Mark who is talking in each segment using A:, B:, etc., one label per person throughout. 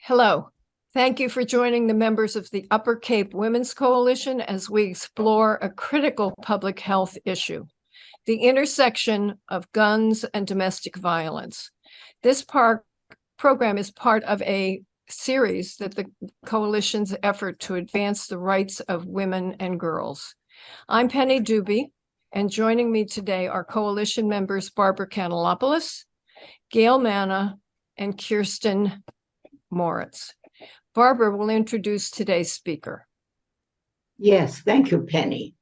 A: Hello. Thank you for joining the members of the Upper Cape Women's Coalition as we explore a critical public health issue, the intersection of guns and domestic violence. This program is part of a series that the coalition's effort to advance the rights of women and girls. I'm Penny Duby, and joining me today are coalition members Barbara Kanellopoulos, Gail Manna, and Kirsten Moritz. Barbara will introduce today's speaker.
B: Yes, thank you, Penny.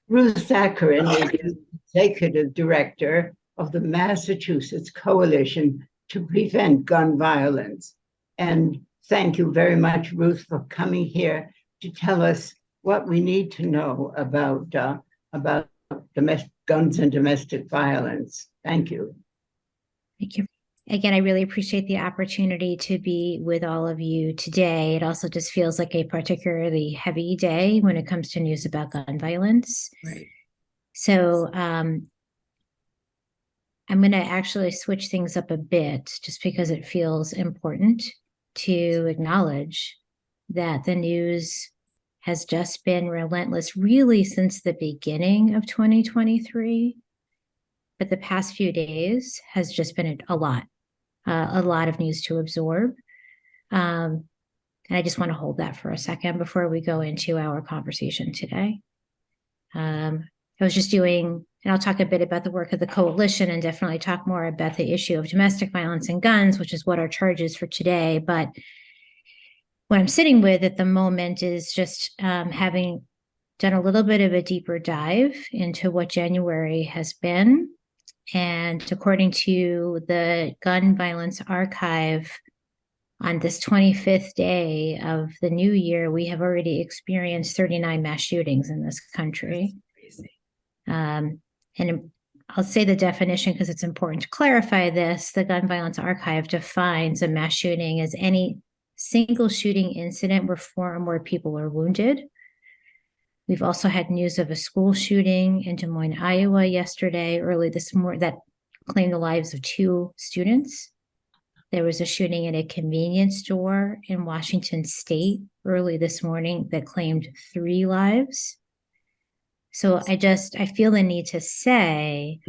B: Ruth Zakarin is Executive Director of the Massachusetts Coalition to Prevent Gun Violence. And thank you very much, Ruth, for coming here to tell us what we need to know about domestic guns and domestic violence. Thank you.
C: Thank you. Again, I really appreciate the opportunity to be with all of you today. It also just feels like a particularly heavy day when it comes to news about gun violence.
B: Right.
C: So I'm going to actually switch things up a bit just because it feels important to acknowledge that the news has just been relentless really since the beginning of 2023. But the past few days has just been a lot of news to absorb. And I just want to hold that for a second before we go into our conversation today. I was just doing, and I'll talk a bit about the work of the coalition and definitely talk more about the issue of domestic violence and guns, which is what our charge is for today. But what I'm sitting with at the moment is just having done a little bit of a deeper dive into what January has been. And according to the Gun Violence Archive, on this 25th day of the new year, we have already experienced 39 mass shootings in this country. And I'll say the definition because it's important to clarify this. The Gun Violence Archive defines a mass shooting as any single shooting incident where 4 or more people are wounded. We've also had news of a school shooting in Des Moines, Iowa yesterday, early this morning, that claimed the lives of 2 students. There was a shooting at a convenience store in Washington State early this morning that claimed 3 lives. So I feel the need to say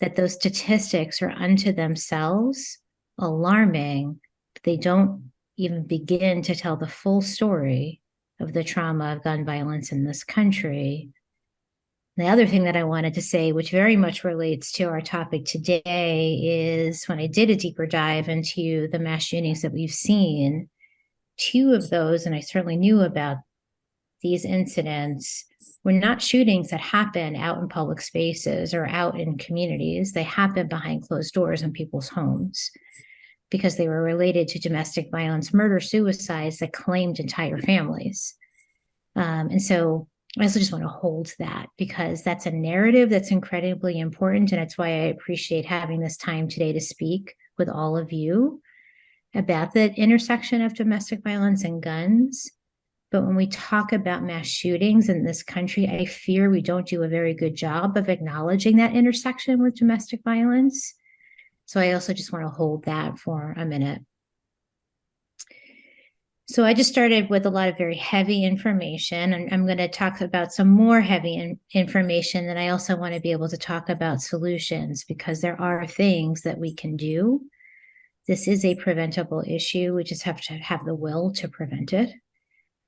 C: that those statistics are unto themselves alarming. They don't even begin to tell the full story of the trauma of gun violence in this country. The other thing that I wanted to say, which very much relates to our topic today, is when I did a deeper dive into the mass shootings that we've seen, 2 of those, and I certainly knew about these incidents, were not shootings that happen out in public spaces or out in communities. They happen behind closed doors in people's homes because they were related to domestic violence, murder, suicides that claimed entire families. And so I also just want to hold that because that's a narrative that's incredibly important. And it's why I appreciate having this time today to speak with all of you about the intersection of domestic violence and guns. But when we talk about mass shootings in this country, I fear we don't do a very good job of acknowledging that intersection with domestic violence. So I also just want to hold that for a minute. So I just started with a lot of very heavy information, and I'm going to talk about some more heavy information. And I also want to be able to talk about solutions because there are things that we can do. This is a preventable issue. We just have to have the will to prevent it.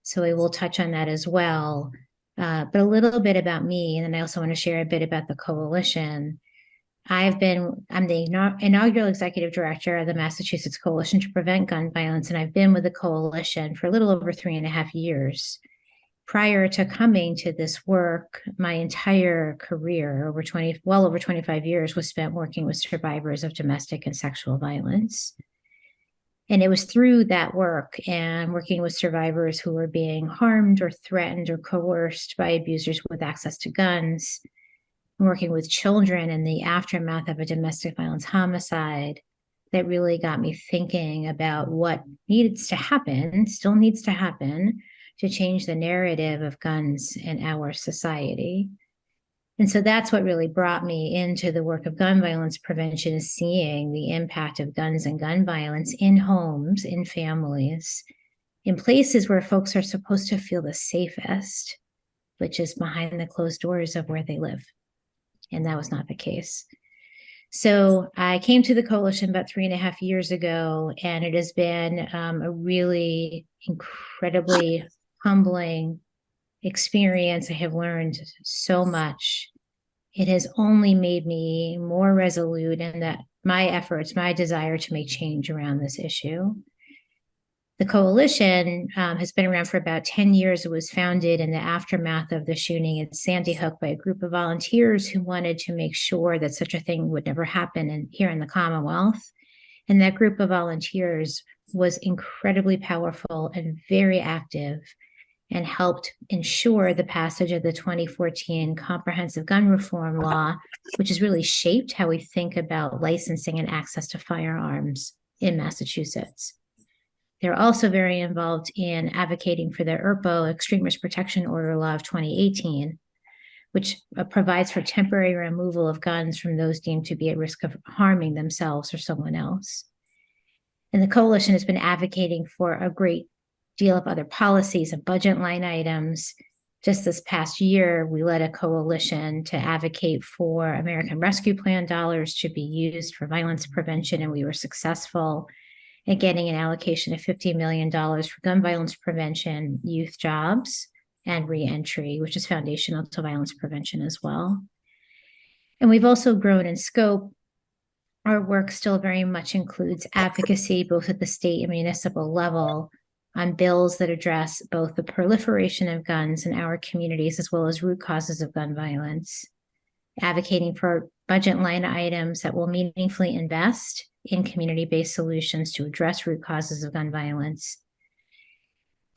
C: So I will touch on that as well. But a little bit about me, and then I also want to share a bit about the coalition. I'm the inaugural executive director of the Massachusetts Coalition to Prevent Gun Violence, and I've been with the coalition for a little over 3.5 years. Prior to coming to this work, my entire career, well over 25 years, was spent working with survivors of domestic and sexual violence. And it was through that work and working with survivors who were being harmed or threatened or coerced by abusers with access to guns, working with children in the aftermath of a domestic violence homicide, that really got me thinking about what needs to happen, still needs to happen, to change the narrative of guns in our society. And so that's what really brought me into the work of gun violence prevention, is seeing the impact of guns and gun violence in homes, in families, in places where folks are supposed to feel the safest, which is behind the closed doors of where they live. And that was not the case. So I came to the coalition about 3.5 years ago, and it has been a really incredibly humbling experience. I have learned so much. It has only made me more resolute in that my efforts, my desire to make change around this issue. The coalition has been around for about 10 years. It was founded in the aftermath of the shooting at Sandy Hook by a group of volunteers who wanted to make sure that such a thing would never happen here in the Commonwealth. And that group of volunteers was incredibly powerful and very active, and helped ensure the passage of the 2014 Comprehensive Gun Reform Law, which has really shaped how we think about licensing and access to firearms in Massachusetts. They're also very involved in advocating for the ERPO, Extreme Risk Protection Order Law of 2018, which provides for temporary removal of guns from those deemed to be at risk of harming themselves or someone else. And the coalition has been advocating for a great deal of other policies and budget line items. Just this past year, we led a coalition to advocate for American Rescue Plan dollars to be used for violence prevention, and we were successful in getting an allocation of $50 million for gun violence prevention, youth jobs, and reentry, which is foundational to violence prevention as well. And we've also grown in scope. Our work still very much includes advocacy, both at the state and municipal level, on bills that address both the proliferation of guns in our communities as well as root causes of gun violence, advocating for budget line items that will meaningfully invest in community-based solutions to address root causes of gun violence.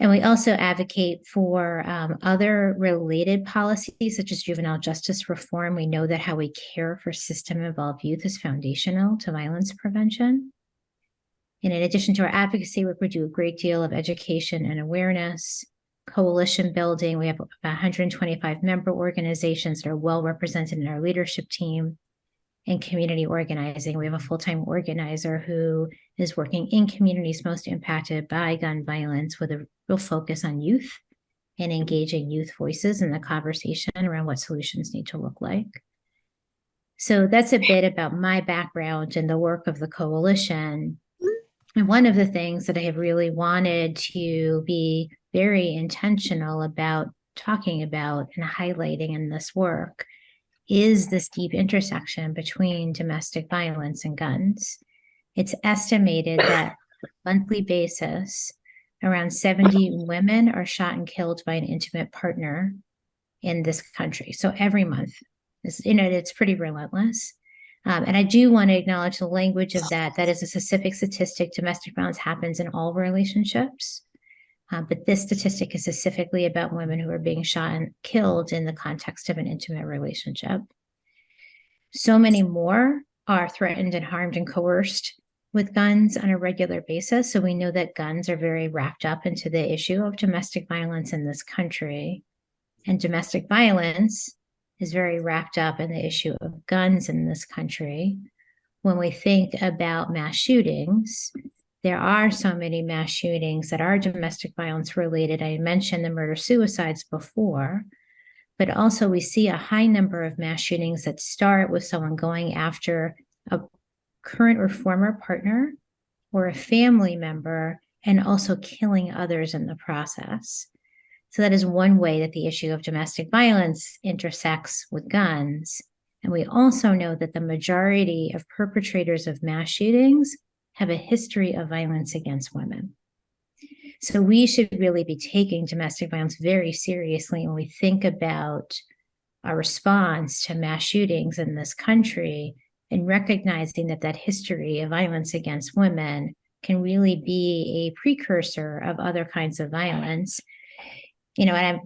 C: And we also advocate for other related policies, such as juvenile justice reform. We know that how we care for system-involved youth is foundational to violence prevention. And in addition to our advocacy work, we do a great deal of education and awareness, coalition building. We have about 125 member organizations that are well represented in our leadership team, and community organizing. We have a full-time organizer who is working in communities most impacted by gun violence, with a real focus on youth and engaging youth voices in the conversation around what solutions need to look like. So that's a bit about my background and the work of the coalition. And one of the things that I have really wanted to be very intentional about talking about and highlighting in this work is this deep intersection between domestic violence and guns. It's estimated that on a monthly basis, around 70 women are shot and killed by an intimate partner in this country. So every month, it's pretty relentless. And I do want to acknowledge the language of that. That is a specific statistic. Domestic violence happens in all relationships. But this statistic is specifically about women who are being shot and killed in the context of an intimate relationship. So many more are threatened and harmed and coerced with guns on a regular basis. So we know that guns are very wrapped up into the issue of domestic violence in this country. And domestic violence is very wrapped up in the issue of guns in this country. When we think about mass shootings, there are so many mass shootings that are domestic violence related. I mentioned the murder-suicides before, but also we see a high number of mass shootings that start with someone going after a current or former partner or a family member and also killing others in the process. So that is one way that the issue of domestic violence intersects with guns. And we also know that the majority of perpetrators of mass shootings have a history of violence against women. So we should really be taking domestic violence very seriously when we think about our response to mass shootings in this country, and recognizing that that history of violence against women can really be a precursor of other kinds of violence. And I've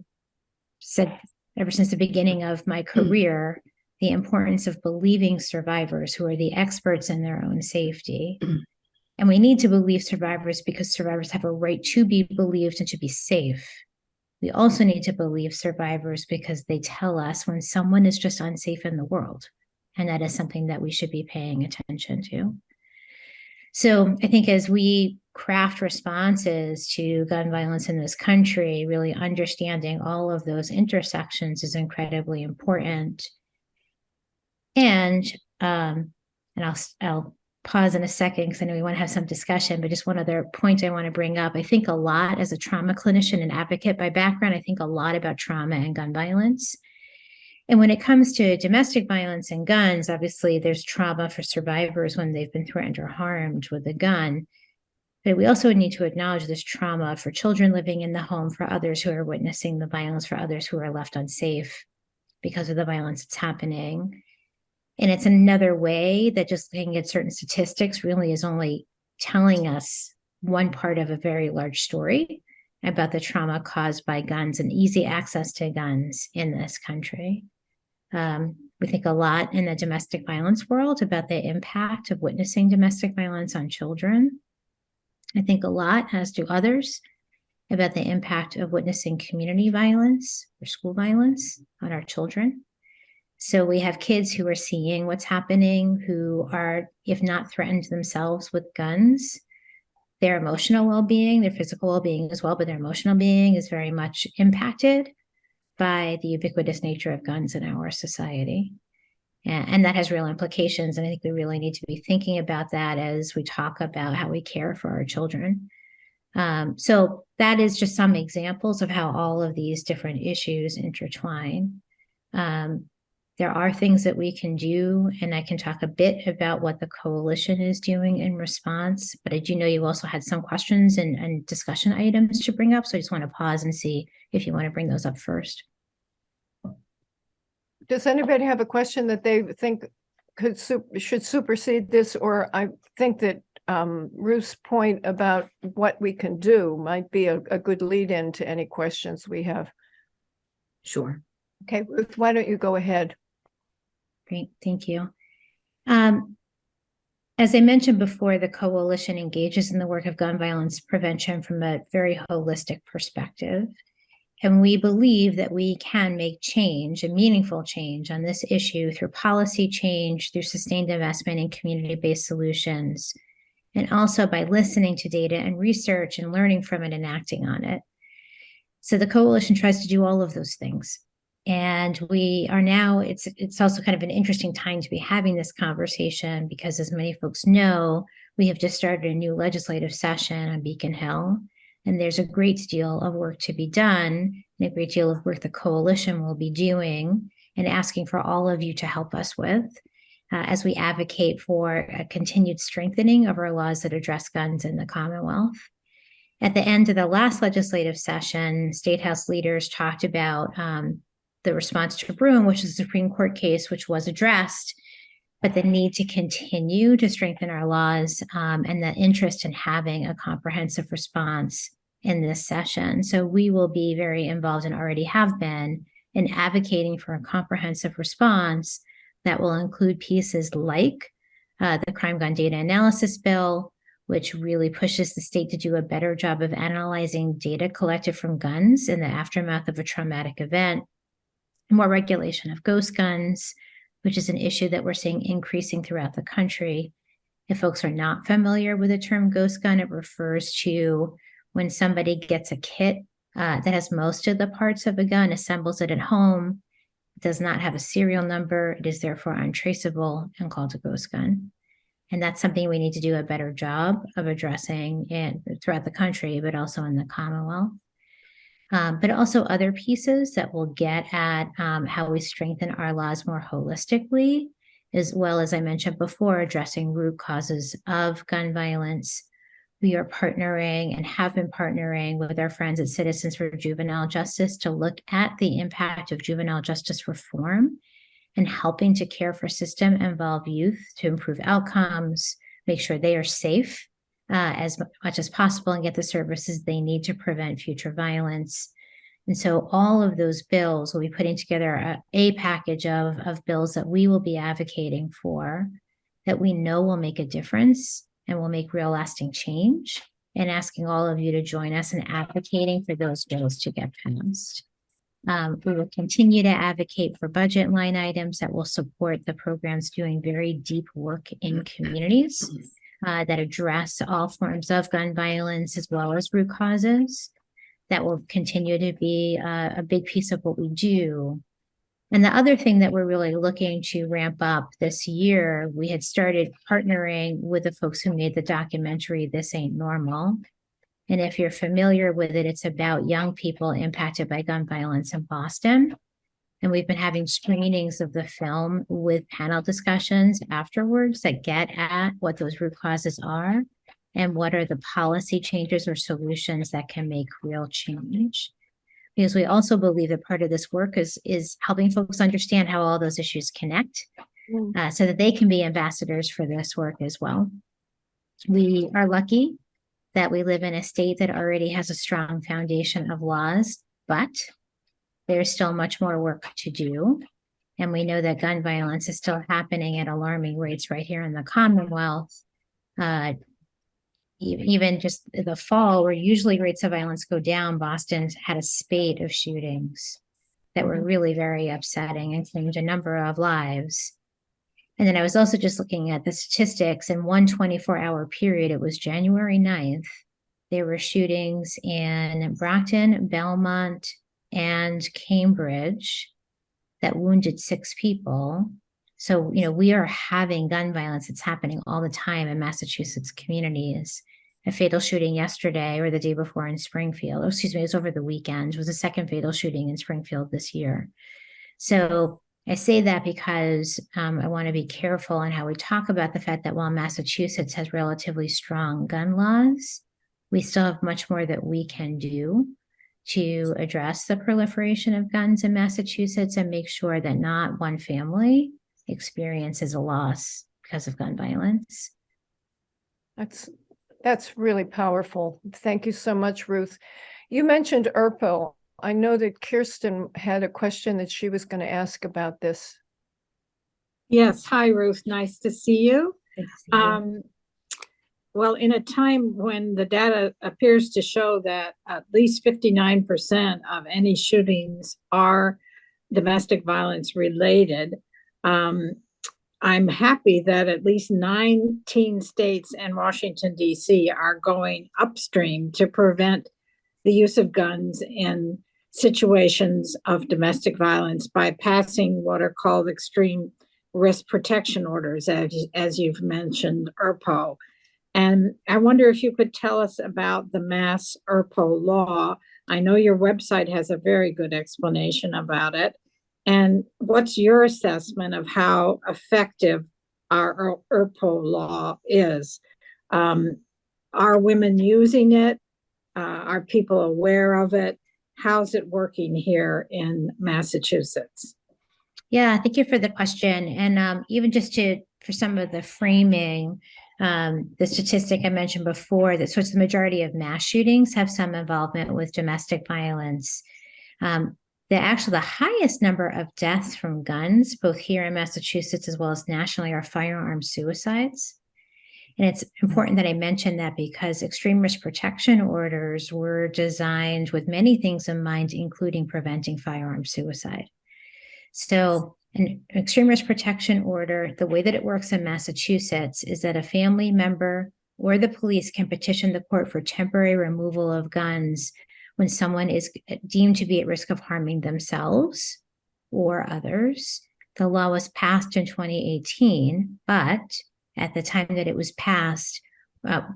C: said ever since the beginning of my career, the importance of believing survivors who are the experts in their own safety. And we need to believe survivors because survivors have a right to be believed and to be safe, We also need to believe survivors because they tell us when someone is just unsafe in the world. And that is something that we should be paying attention to. So I think as we craft responses to gun violence in this country, really understanding all of those intersections is incredibly important. And I'll pause in a second because I know we want to have some discussion, but just one other point I want to bring up. I think a lot as a trauma clinician and advocate by background, I think a lot about trauma and gun violence. And when it comes to domestic violence and guns, obviously there's trauma for survivors when they've been threatened or harmed with a gun. But we also need to acknowledge this trauma for children living in the home, for others who are witnessing the violence, for others who are left unsafe because of the violence that's happening. And it's another way that just looking at certain statistics really is only telling us one part of a very large story about the trauma caused by guns and easy access to guns in this country. We think a lot in the domestic violence world about the impact of witnessing domestic violence on children. I think a lot, as do others, about the impact of witnessing community violence or school violence on our children. So we have kids who are seeing what's happening, who are, if not threatened themselves with guns, their emotional well-being, their physical well-being as well, but their emotional being is very much impacted by the ubiquitous nature of guns in our society. And that has real implications. And I think we really need to be thinking about that as we talk about how we care for our children. So that is just some examples of how all of these different issues intertwine. There are things that we can do, and I can talk a bit about what the coalition is doing in response, but I do know you also had some questions and discussion items to bring up, so I just want to pause and see if you want to bring those up first.
A: Does anybody have a question that they think should supersede this? Or I think that Ruth's point about what we can do might be a good lead-in to any questions we have.
D: Sure.
A: Okay, Ruth, why don't you go ahead?
C: Great, thank you. As I mentioned before, the coalition engages in the work of gun violence prevention from a very holistic perspective. And we believe that we can make change, a meaningful change on this issue through policy change, through sustained investment in community-based solutions, and also by listening to data and research and learning from it and acting on it. So the coalition tries to do all of those things. And we are now, it's also kind of an interesting time to be having this conversation because, as many folks know, we have just started a new legislative session on Beacon Hill. And there's a great deal of work to be done and a great deal of work the coalition will be doing and asking for all of you to help us with as we advocate for a continued strengthening of our laws that address guns in the Commonwealth. At the end of the last legislative session, State House leaders talked about the response to Broome, which is a Supreme Court case, which was addressed, but the need to continue to strengthen our laws and the interest in having a comprehensive response in this session. So we will be very involved and already have been in advocating for a comprehensive response that will include pieces like the Crime Gun Data Analysis Bill, which really pushes the state to do a better job of analyzing data collected from guns in the aftermath of a traumatic event, more regulation of ghost guns, which is an issue that we're seeing increasing throughout the country. If folks are not familiar with the term ghost gun, it refers to when somebody gets a kit that has most of the parts of a gun, assembles it at home, does not have a serial number, it is therefore untraceable and called a ghost gun. And that's something we need to do a better job of addressing throughout the country, but also in the Commonwealth. But also other pieces that will get at how we strengthen our laws more holistically, as well as I mentioned before, addressing root causes of gun violence. We are partnering and have been partnering with our friends at Citizens for Juvenile Justice to look at the impact of juvenile justice reform and helping to care for system-involved youth to improve outcomes, make sure they are safe as much as possible and get the services they need to prevent future violence. And so all of those bills will be putting together a package of bills that we will be advocating for that we know will make a difference and will make real lasting change and asking all of you to join us in advocating for those bills to get passed. We will continue to advocate for budget line items that will support the programs doing very deep work in communities that address all forms of gun violence as well as root causes. That will continue to be a big piece of what we do. And the other thing that we're really looking to ramp up this year, we had started partnering with the folks who made the documentary, This Ain't Normal. And if you're familiar with it, it's about young people impacted by gun violence in Boston. And we've been having screenings of the film with panel discussions afterwards that get at what those root causes are and what are the policy changes or solutions that can make real change. Because we also believe that part of this work is helping folks understand how all those issues connect so that they can be ambassadors for this work as well. We are lucky that we live in a state that already has a strong foundation of laws, but there's still much more work to do. And we know that gun violence is still happening at alarming rates right here in the Commonwealth. Even just the fall, where usually rates of violence go down, Boston's had a spate of shootings that were really very upsetting and claimed a number of lives. And then I was also just looking at the statistics in one 24-hour period. It was January 9th. There were shootings in Brockton, Belmont, and Cambridge that wounded 6 people. So, we are having gun violence. It's happening all the time in Massachusetts communities. A fatal shooting yesterday or the day before in Springfield, it was over the weekend, was the second fatal shooting in Springfield this year. So I say that because I want to be careful on how we talk about the fact that while Massachusetts has relatively strong gun laws, we still have much more that we can do to address the proliferation of guns in Massachusetts and make sure that not one family experiences a loss because of gun violence.
A: That's really powerful. Thank you so much, Ruth. You mentioned ERPO. I know that Kirsten had a question that she was going to ask about this.
E: Yes. Hi, Ruth. Nice to see you.
C: Good to see you.
E: Well, in a time when the data appears to show that at least 59% of any shootings are domestic violence related, I'm happy that at least 19 states and Washington, D.C. are going upstream to prevent the use of guns in situations of domestic violence by passing what are called extreme risk protection orders, as you've mentioned, ERPO. And I wonder if you could tell us about the Mass ERPO law. I know your website has a very good explanation about it. And what's your assessment of how effective our ERPO law is? Are women using it? Are people aware of it? How's it working here in Massachusetts?
C: Yeah, thank you for the question. And even just for some of the framing, the statistic I mentioned before, that the majority of mass shootings have some involvement with domestic violence. The highest number of deaths from guns, both here in Massachusetts as well as nationally, are firearm suicides. And it's important that I mention that because extreme risk protection orders were designed with many things in mind, including preventing firearm suicide. So an extreme risk protection order, the way that it works in Massachusetts is that a family member or the police can petition the court for temporary removal of guns when someone is deemed to be at risk of harming themselves or others. The law was passed in 2018, but at the time that it was passed,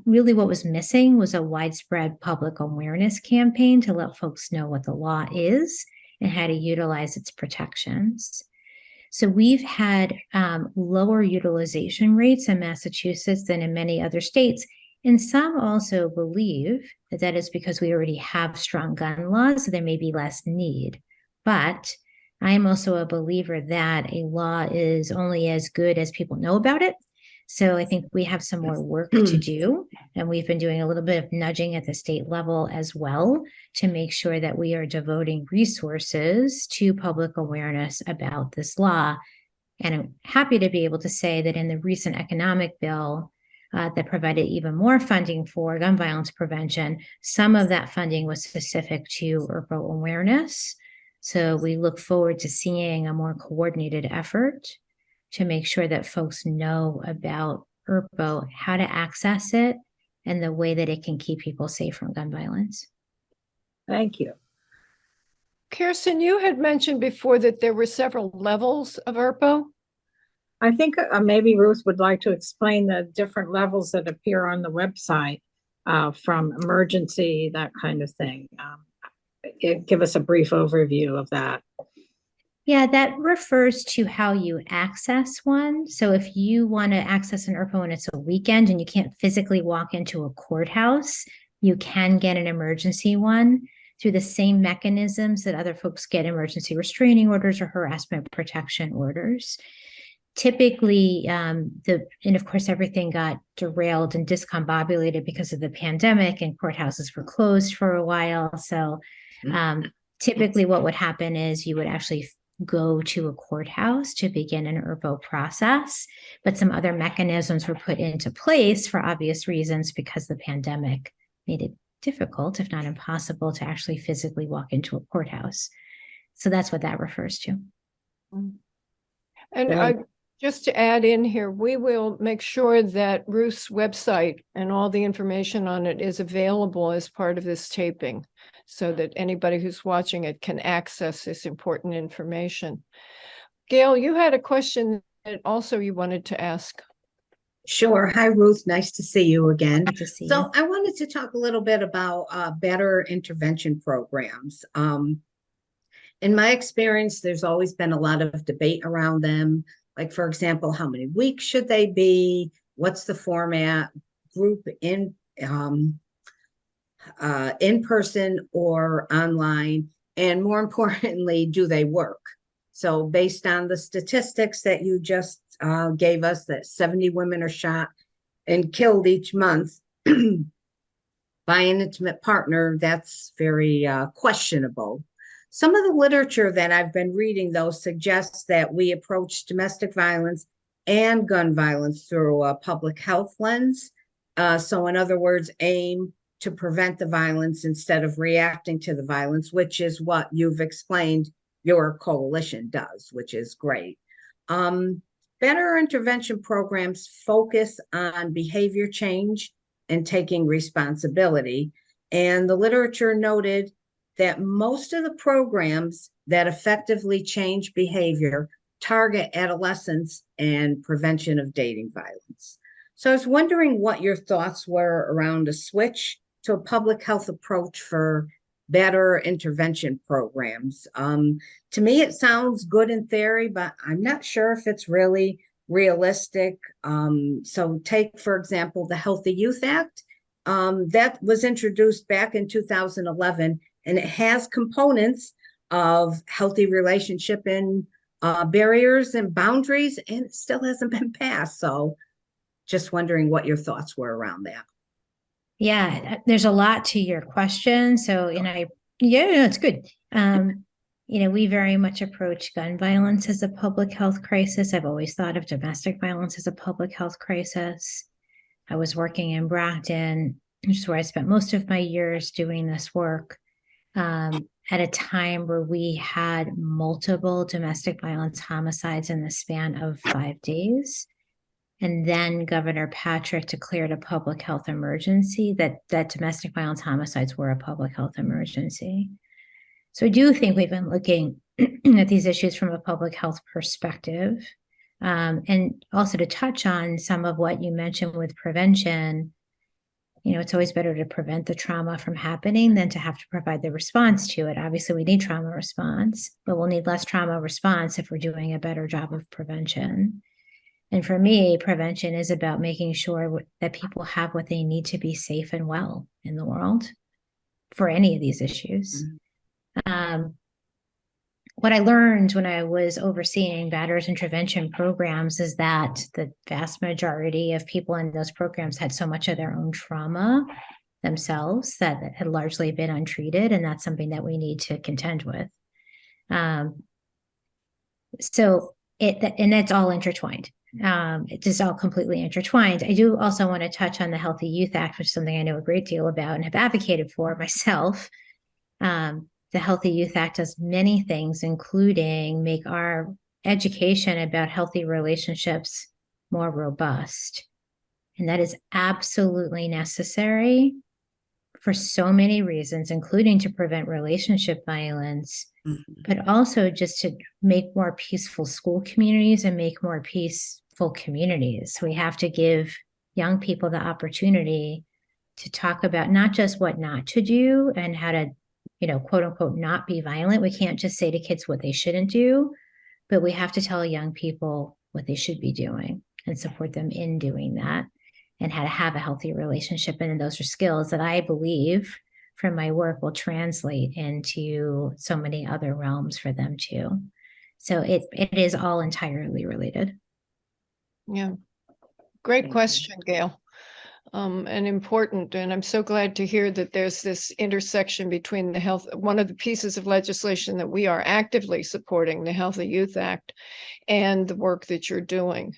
C: really what was missing was a widespread public awareness campaign to let folks know what the law is and how to utilize its protections. So we've had lower utilization rates in Massachusetts than in many other states. And some also believe that that is because we already have strong gun laws, so there may be less need. But I am also a believer that a law is only as good as people know about it. So I think we have some more work to do, and we've been doing a little bit of nudging at the state level as well to make sure that we are devoting resources to public awareness about this law. And I'm happy to be able to say that in the recent economic bill, that provided even more funding for gun violence prevention. Some of that funding was specific to ERPO awareness. So we look forward to seeing a more coordinated effort to make sure that folks know about ERPO, how to access it, and the way that it can keep people safe from gun violence.
E: Thank you.
A: Kirsten, you had mentioned before that there were several levels of ERPO.
E: I think maybe Ruth would like to explain the different levels that appear on the website, from emergency, that kind of thing. Give us a brief overview of that.
C: Yeah, that refers to how you access one. So if you want to access an ERPO and it's a weekend and you can't physically walk into a courthouse, you can get an emergency one through the same mechanisms that other folks get emergency restraining orders or harassment protection orders. Typically, and of course, everything got derailed and discombobulated because of the pandemic, and courthouses were closed for a while. So typically what would happen is you would actually go to a courthouse to begin an ERPO process, but some other mechanisms were put into place for obvious reasons because the pandemic made it difficult, if not impossible, to actually physically walk into a courthouse. So that's what that refers to.
A: And just to add in here, we will make sure that Ruth's website and all the information on it is available as part of this taping so that anybody who's watching it can access this important information. Gail, you had a question that also you wanted to ask.
D: Sure. Hi, Ruth. Nice to see you again.
C: Good to see
D: So
C: you.
D: I wanted to talk a little bit about better intervention programs. In my experience, there's always been a lot of debate around them. Like, for example, how many weeks should they be? What's the format? Group in person or online? And more importantly, do they work? So based on the statistics that you just gave us, that 70 women are shot and killed each month by an intimate partner, that's very questionable. Some of the literature that I've been reading, though, suggests that we approach domestic violence and gun violence through a public health lens. So in other words, aim to prevent the violence instead of reacting to the violence, which is what you've explained your coalition does, which is great. Better intervention programs focus on behavior change and taking responsibility. And the literature noted that most of the programs that effectively change behavior target adolescence and prevention of dating violence. So I was wondering what your thoughts were around a switch to a public health approach for better intervention programs. To me, it sounds good in theory, but I'm not sure if it's really realistic. So take, for example, the Healthy Youth Act. That was introduced back in 2011, and it has components of healthy relationship and barriers and boundaries, and it still hasn't been passed. So just wondering what your thoughts were around that.
C: Yeah, there's a lot to your question. So, it's good. We very much approach gun violence as a public health crisis. I've always thought of domestic violence as a public health crisis. I was working in Brockton, which is where I spent most of my years doing this work, at a time where we had multiple domestic violence homicides in the span of 5 days. And then Governor Patrick declared a public health emergency, that domestic violence homicides were a public health emergency. So I do think we've been looking at these issues from a public health perspective. And also to touch on some of what you mentioned with prevention, it's always better to prevent the trauma from happening than to have to provide the response to it. Obviously, we need trauma response, but we'll need less trauma response if we're doing a better job of prevention. And for me, prevention is about making sure that people have what they need to be safe and well in the world for any of these issues. What I learned when I was overseeing batterers intervention programs is that the vast majority of people in those programs had so much of their own trauma themselves that had largely been untreated, and that's something that we need to contend with. And it's all intertwined. It's just all completely intertwined. I do also want to touch on the Healthy Youth Act, which is something I know a great deal about and have advocated for myself. The Healthy Youth Act does many things, including make our education about healthy relationships more robust. And that is absolutely necessary for so many reasons, including to prevent relationship violence, but also just to make more peaceful school communities and make more peaceful communities. We have to give young people the opportunity to talk about not just what not to do and how to, quote unquote, not be violent. We can't just say to kids what they shouldn't do, but we have to tell young people what they should be doing and support them in doing that, and how to have a healthy relationship. And those are skills that I believe from my work will translate into so many other realms for them too. So it is all entirely related.
A: Yeah. Great question, Gail. And important. And I'm so glad to hear that there's this intersection between the health, one of the pieces of legislation that we are actively supporting, the Healthy Youth Act, and the work that you're doing.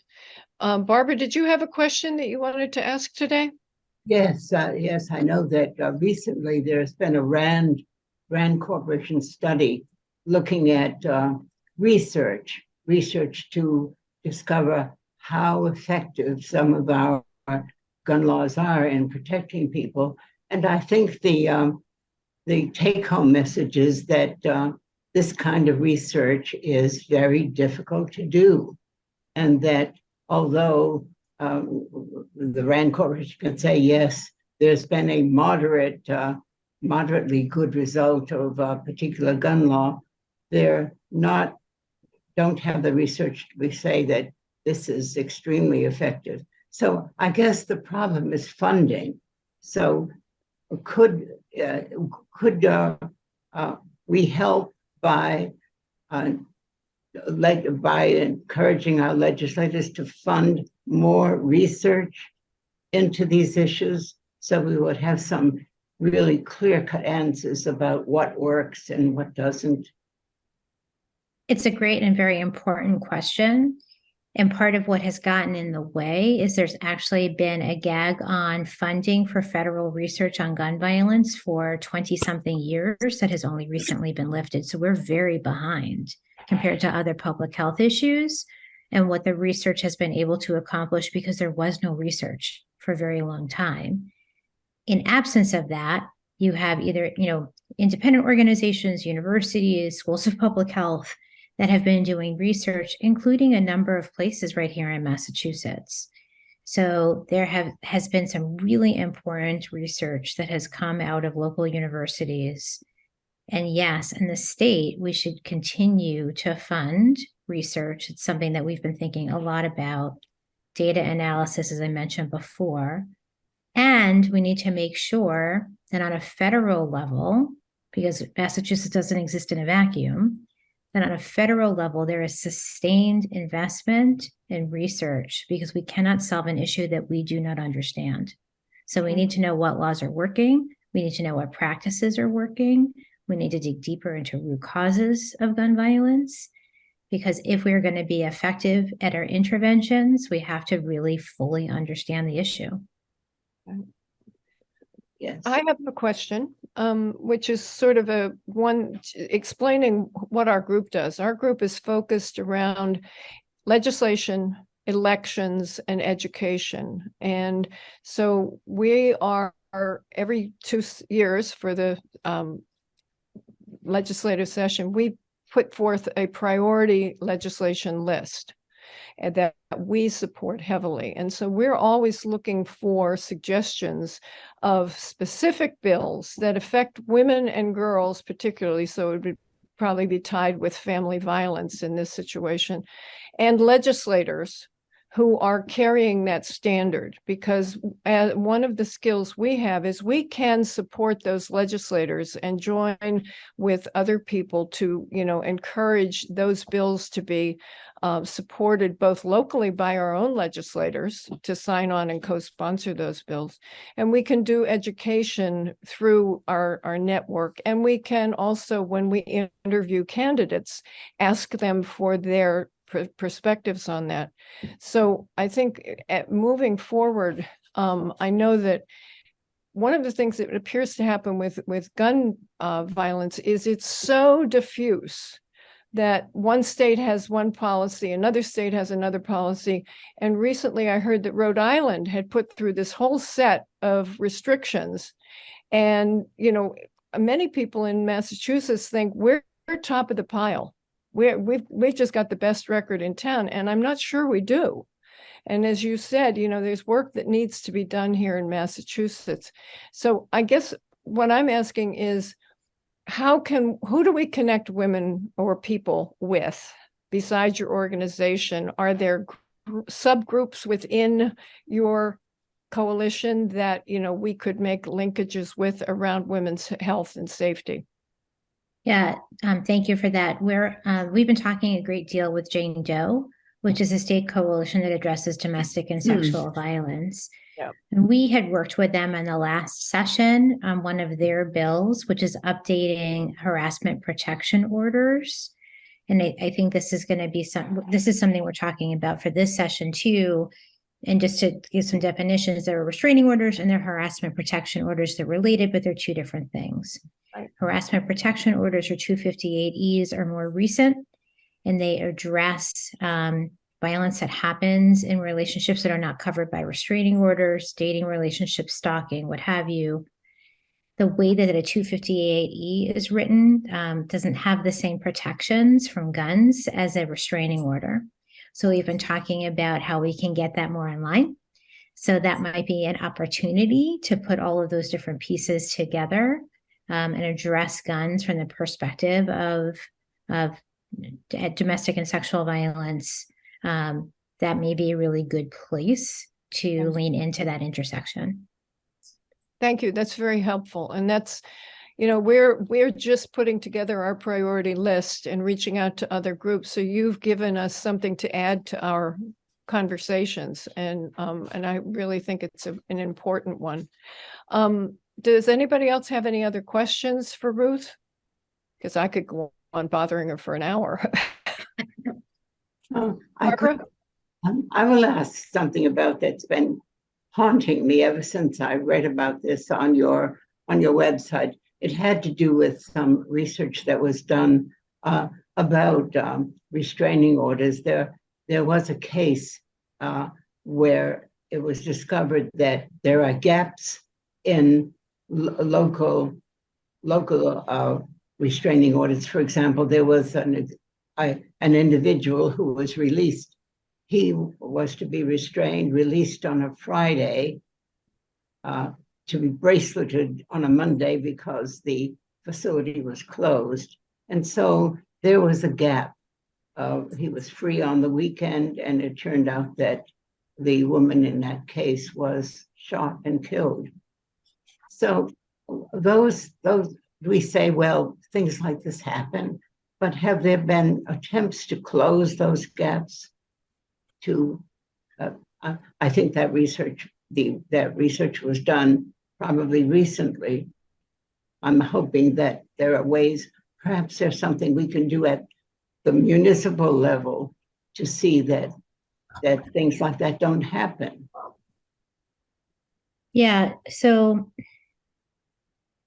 A: Barbara, did you have a question that you wanted to ask today?
B: Yes, yes, I know that recently there's been a Rand Corporation study looking at research to discover how effective some of our gun laws are in protecting people. And I think the take-home message is that this kind of research is very difficult to do, and that although the Rand Corporation can say, yes, there's been a moderately good result of a particular gun law, don't have the research to say that this is extremely effective. So I guess the problem is funding. So could we help by encouraging our legislators to fund more research into these issues, so we would have some really clear-cut answers about what works and what doesn't?
C: It's a great and very important question. And part of what has gotten in the way is there's actually been a gag on funding for federal research on gun violence for 20-something years that has only recently been lifted. So we're very behind compared to other public health issues and what the research has been able to accomplish, because there was no research for a very long time. In absence of that, you have either, independent organizations, universities, schools of public health that have been doing research, including a number of places right here in Massachusetts. So there has been some really important research that has come out of local universities. And yes, in the state, we should continue to fund research. It's something that we've been thinking a lot about. Data analysis, as I mentioned before. And we need to make sure that on a federal level, because Massachusetts doesn't exist in a vacuum, that on a federal level, there is sustained investment in research, because we cannot solve an issue that we do not understand. So we need to know what laws are working. We need to know what practices are working. We need to dig deeper into root causes of gun violence, because if we're going to be effective at our interventions, we have to really fully understand the issue.
B: Yes.
A: I have a question, which is sort of explaining what our group does. Our group is focused around legislation, elections, and education. And so we are every 2 years for the legislative session, we put forth a priority legislation list that we support heavily. And so we're always looking for suggestions of specific bills that affect women and girls particularly, so it would probably be tied with family violence in this situation, and legislators who are carrying that standard, because one of the skills we have is we can support those legislators and join with other people to, encourage those bills to be supported both locally by our own legislators to sign on and co-sponsor those bills. And we can do education through our network. And we can also, when we interview candidates, ask them for their perspectives on that. So I think moving forward, I know that one of the things that appears to happen with gun violence is it's so diffuse that one state has one policy, another state has another policy. And recently I heard that Rhode Island had put through this whole set of restrictions. And, you know, many people in Massachusetts think we're top of the pile. We've just got the best record in town, and I'm not sure we do. And as you said, you know, there's work that needs to be done here in Massachusetts. So I guess what I'm asking is, who do we connect women or people with besides your organization? Are there subgroups within your coalition that, you know, we could make linkages with around women's health and safety?
C: Yeah, thank you for that. We've been talking a great deal with Jane Doe, which is a state coalition that addresses domestic and sexual violence.
A: Yeah.
C: And we had worked with them in the last session on one of their bills, which is updating harassment protection orders. And I think this is going to be something we're talking about for this session too. And just to give some definitions, there are restraining orders and there are harassment protection orders. They're related, but they're two different things.
A: Right.
C: Harassment protection orders, or 258Es, are more recent, and they address violence that happens in relationships that are not covered by restraining orders, dating relationships, stalking, what have you. The way that a 258E is written doesn't have the same protections from guns as a restraining order. So we've been talking about how we can get that more in line. So that might be an opportunity to put all of those different pieces together and address guns from the perspective of domestic and sexual violence. That may be a really good place to lean into that intersection.
A: Thank you. That's very helpful. And that's, you know, we're just putting together our priority list and reaching out to other groups. So you've given us something to add to our conversations, and I really think it's an important one. Does anybody else have any other questions for Ruth? Because I could go on bothering her for an hour. Barbara?
B: I will ask something about that's been haunting me ever since I read about this on your website. It had to do with some research that was done about restraining orders. There was a case where it was discovered that there are gaps in local restraining orders. For example, there was an individual who was released. He was to be released on a Friday, to be braceleted on a Monday because the facility was closed. And so there was a gap. He was free on the weekend, and it turned out that the woman in that case was shot and killed. So those we say, well, things like this happen, but have there been attempts to close those gaps? I think that research was done probably recently. I'm hoping that there are ways, perhaps there's something we can do at the municipal level to see that things like that don't happen.
C: Yeah, so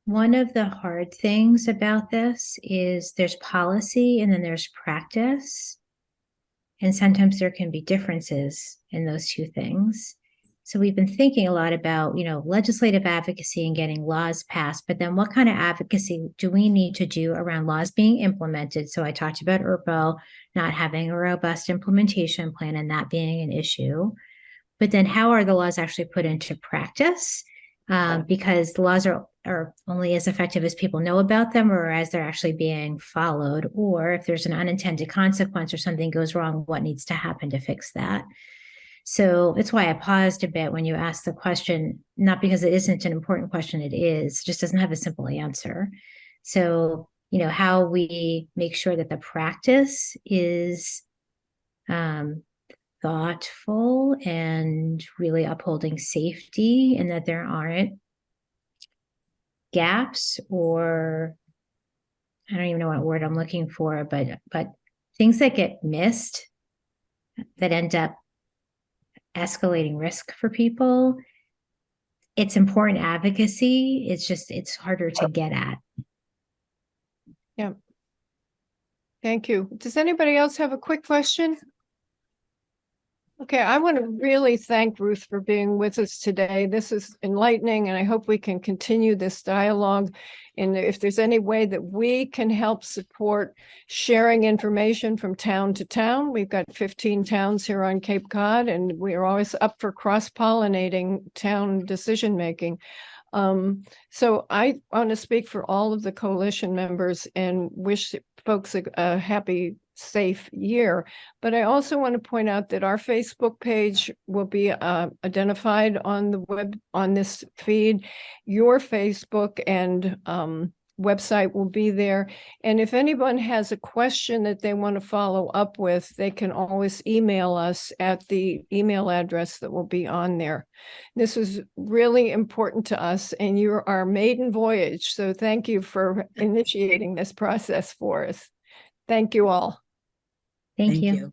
C: one of the hard things about this is there's policy and then there's practice. And sometimes there can be differences in those two things. So we've been thinking a lot about, you know, legislative advocacy and getting laws passed, but then what kind of advocacy do we need to do around laws being implemented? So I talked about ERPO not having a robust implementation plan and that being an issue. But then how are the laws actually put into practice? Because the laws are only as effective as people know about them or as they're actually being followed, or if there's an unintended consequence or something goes wrong, what needs to happen to fix that? So that's why I paused a bit when you asked the question, not because it isn't an important question, it is, it just doesn't have a simple answer. So, you know, how we make sure that the practice is thoughtful and really upholding safety, and that there aren't gaps, or I don't even know what word I'm looking for, but things that get missed that end up escalating risk for people. It's important advocacy. It's harder to get at.
A: Yeah. Thank you. Does anybody else have a quick question? Okay, I want to really thank Ruth for being with us today. This is enlightening, and I hope we can continue this dialogue. And if there's any way that we can help support sharing information from town to town, we've got 15 towns here on Cape Cod, and we are always up for cross-pollinating town decision-making. So I want to speak for all of the coalition members and wish folks a happy, safe year. But I also want to point out that our Facebook page will be identified on the web, on this feed. Your Facebook and website will be there. And if anyone has a question that they want to follow up with, they can always email us at the email address that will be on there. This is really important to us, and you're our maiden voyage. So thank you for initiating this process for us. Thank you all.
C: Thank
D: Thank
C: you.
D: you.